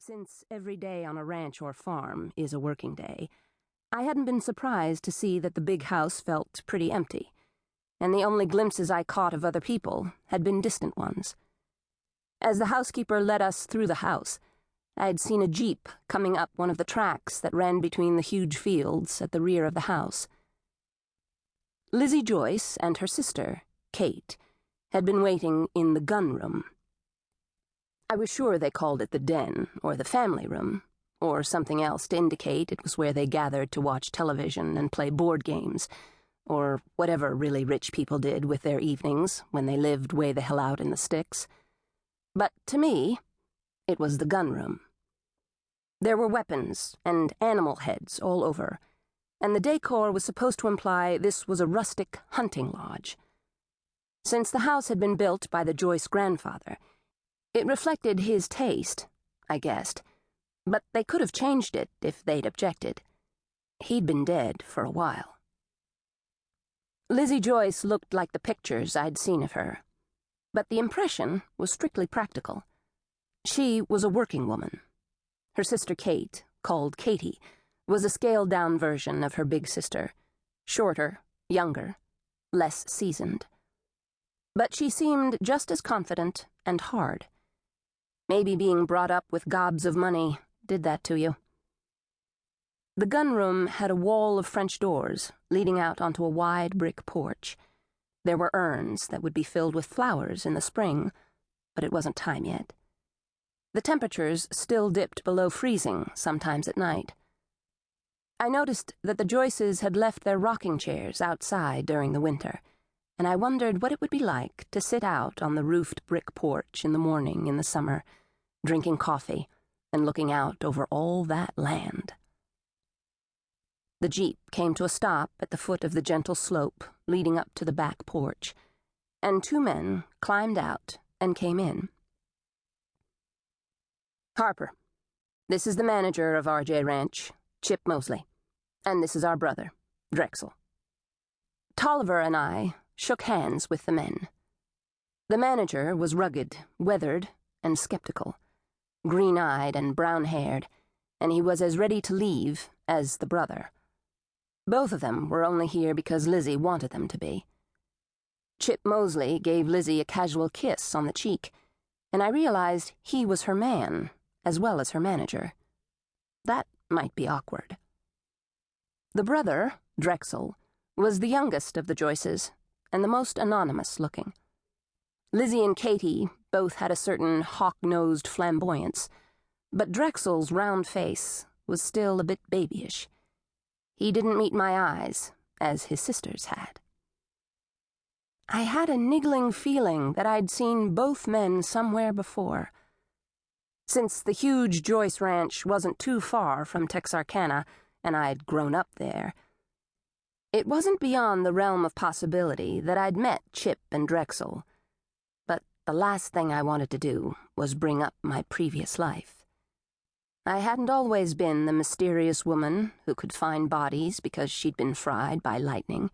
Since every day on a ranch or farm is a working day, I hadn't been surprised to see that the big house felt pretty empty, and the only glimpses I caught of other people had been distant ones. As the housekeeper led us through the house, I had seen a jeep coming up one of the tracks that ran between the huge fields at the rear of the house. Lizzie Joyce and her sister, Kate, had been waiting in the gun room. I was sure they called it the den, or the family room, or something else to indicate it was where they gathered to watch television and play board games, or whatever really rich people did with their evenings when they lived way the hell out in the sticks. But to me, it was the gun room. There were weapons and animal heads all over, and the decor was supposed to imply this was a rustic hunting lodge. Since the house had been built by the Joyce grandfather, it reflected his taste, I guessed, but they could have changed it if they'd objected. He'd been dead for a while. Lizzie Joyce looked like the pictures I'd seen of her, but the impression was strictly practical. She was a working woman. Her sister Kate, called Katie, was a scaled-down version of her big sister, shorter, younger, less seasoned. But she seemed just as confident and hard. Maybe being brought up with gobs of money did that to you. The gun room had a wall of French doors leading out onto a wide brick porch. There were urns that would be filled with flowers in the spring, but it wasn't time yet. The temperatures still dipped below freezing sometimes at night. I noticed that the Joyces had left their rocking chairs outside during the winter, and I wondered what it would be like to sit out on the roofed brick porch in the morning in the summer, drinking coffee and looking out over all that land. The jeep came to a stop at the foot of the gentle slope leading up to the back porch, and two men climbed out and came in. "Harper, this is the manager of RJ Ranch, Chip Mosley, and this is our brother, Drexel." Tolliver and I shook hands with the men. The manager was rugged, weathered, and skeptical, green-eyed and brown-haired, and he was as ready to leave as the brother. Both of them were only here because Lizzie wanted them to be. Chip Mosley gave Lizzie a casual kiss on the cheek, and I realized he was her man, as well as her manager. That might be awkward. The brother, Drexel, was the youngest of the Joyces, and the most anonymous-looking. Lizzie and Katie both had a certain hawk-nosed flamboyance, but Drexel's round face was still a bit babyish. He didn't meet my eyes, as his sisters had. I had a niggling feeling that I'd seen both men somewhere before. Since the huge Joyce Ranch wasn't too far from Texarkana, and I'd grown up there, it wasn't beyond the realm of possibility that I'd met Chip and Drexel, but the last thing I wanted to do was bring up my previous life. I hadn't always been the mysterious woman who could find bodies because she'd been fried by lightning.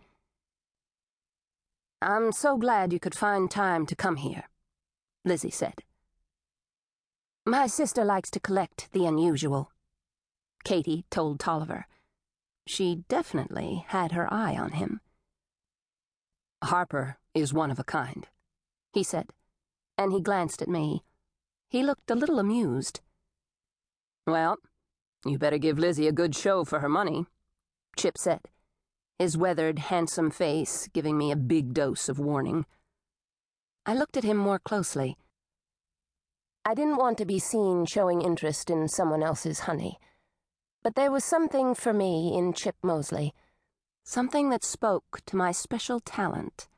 "I'm so glad you could find time to come here," Lizzie said. "My sister likes to collect the unusual," Katie told Tolliver. She definitely had her eye on him. "Harper is one of a kind," he said, and he glanced at me. He looked a little amused. "Well, you better give Lizzie a good show for her money," Chip said, his weathered, handsome face giving me a big dose of warning. I looked at him more closely. I didn't want to be seen showing interest in someone else's honey, but there was something for me in Chip Mosley, something that spoke to my special talent.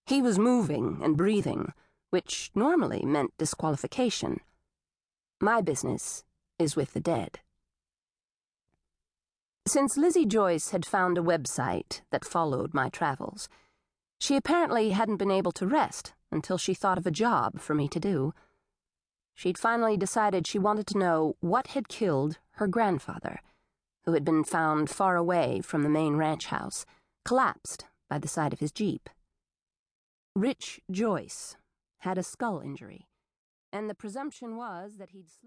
He was moving and breathing, which normally meant disqualification. My business is with the dead. Since Lizzie Joyce had found a website that followed my travels, she apparently hadn't been able to rest until she thought of a job for me to do. She'd finally decided she wanted to know what had killed her grandfather, who had been found far away from the main ranch house, collapsed by the side of his jeep. Rich Joyce had a skull injury, and the presumption was that he'd slipped